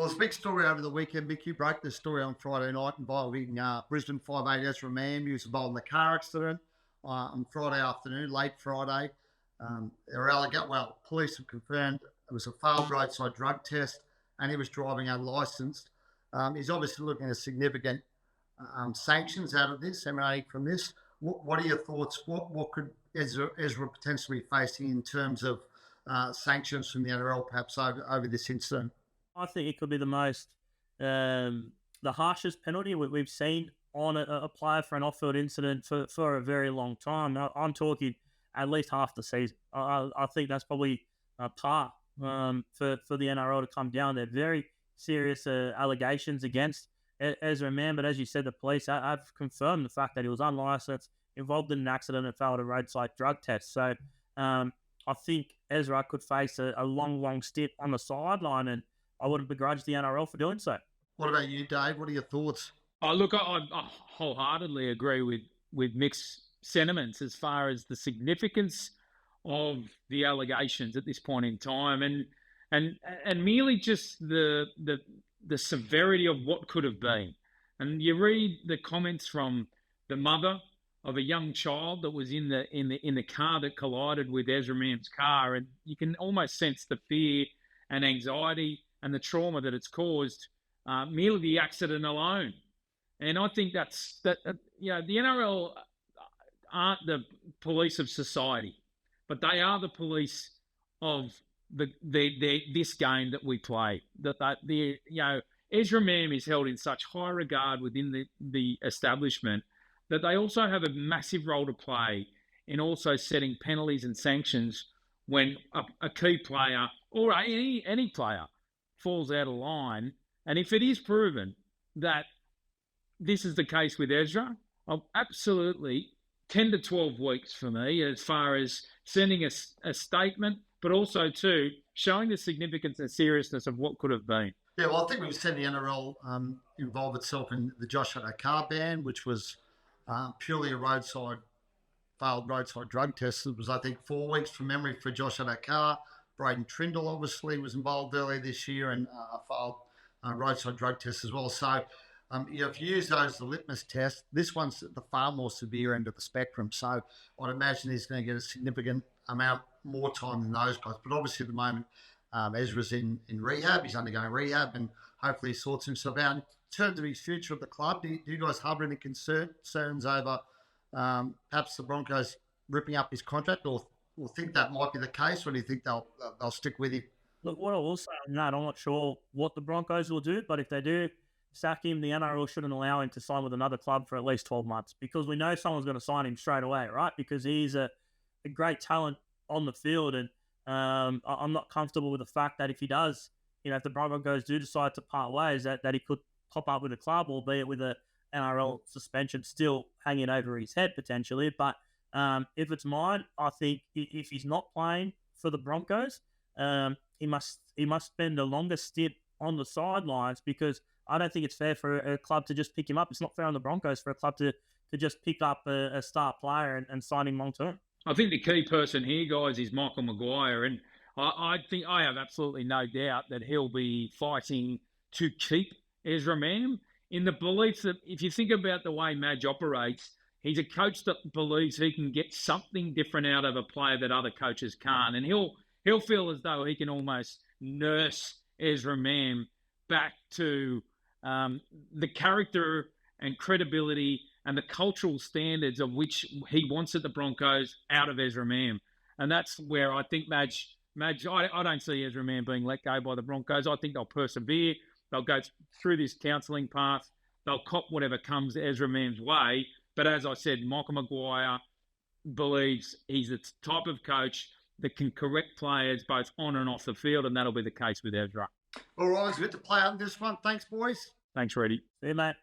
Well, it's a big story over the weekend. Mick, you broke this story on Friday night involving Brisbane 5'8" Ezra Mam. He was involved in the car accident on Friday afternoon, late Friday. Police have confirmed it was a failed roadside drug test and he was driving unlicensed. He's obviously looking at significant sanctions out of this, emanating from this. What are your thoughts? What could Ezra potentially be facing in terms of sanctions from the NRL perhaps over this incident? I think it could be the harshest penalty we've seen on a player for an off-field incident for a very long time. I'm talking at least half the season. I think that's probably par for the NRL to come down. They're very serious allegations against Ezra Mam, but as you said, the police have confirmed the fact that he was unlicensed, involved in an accident and failed a roadside drug test. So I think Ezra could face a long stint on the sideline, and I wouldn't begrudge the NRL for doing so. What about you, Dave? What are your thoughts? Oh, look, I wholeheartedly agree with Mick's sentiments as far as the significance of the allegations at this point in time, and merely just the severity of what could have been. And you read the comments from the mother of a young child that was in the car that collided with Ezra Mam's car, and you can almost sense the fear and anxiety and the trauma that it's caused, merely the accident alone. And I think the NRL aren't the police of society, but they are the police of this game that we play. Ezra Mam is held in such high regard within the establishment that they also have a massive role to play in also setting penalties and sanctions when a key player or any player falls out of line. And if it is proven that this is the case with Ezra, absolutely 10 to 12 weeks for me as far as sending a statement, but also too showing the significance and seriousness of what could have been. Yeah, well, I think we've seen the NRL involve itself in the Josh Addo-Carr ban, which was purely a failed roadside drug test. It was, I think, 4 weeks from memory for Josh Addo-Carr. Braden Trindle obviously was involved earlier this year and failed roadside drug test as well. So if you use those as the litmus test, this one's at the far more severe end of the spectrum. So I'd imagine he's going to get a significant amount more time than those guys. But obviously at the moment, Ezra's in rehab. He's undergoing rehab and hopefully he sorts himself out. In terms of his future at the club, do you guys harbour any concerns over perhaps the Broncos ripping up his contract, or think that might be the case, or do you think they'll stick with him? Look, what I will say on that, I'm not sure what the Broncos will do, but if they do sack him, the NRL shouldn't allow him to sign with another club for at least 12 months because we know someone's going to sign him straight away, right? Because he's a great talent on the field, and I'm not comfortable with the fact that if he does, if the Broncos do decide to part ways, that he could pop up with a club, albeit with a NRL suspension still hanging over his head potentially. But if it's mine, I think if he's not playing for the Broncos, he must spend a longer stint on the sidelines, because I don't think it's fair for a club to just pick him up. It's not fair on the Broncos for a club to just pick up a star player and sign him long term. I think the key person here, guys, is Michael Maguire, and I think I have absolutely no doubt that he'll be fighting to keep Ezra Mam, in the belief that if you think about the way Madge operates, he's a coach that believes he can get something different out of a player that other coaches can't, and he'll feel as though he can almost nurse Ezra Mam back to the character and credibility and the cultural standards of which he wants at the Broncos out of Ezra Mam. And that's where I think Madge, I don't see Ezra Mam being let go by the Broncos. I think they'll persevere. They'll go through this counselling path. They'll cop whatever comes Ezra Mam's way. But as I said, Michael Maguire believes he's the type of coach that can correct players both on and off the field, and that'll be the case with Ezra. All right, it's good to play out in this one. Thanks, boys. Thanks, Ready. See you, mate.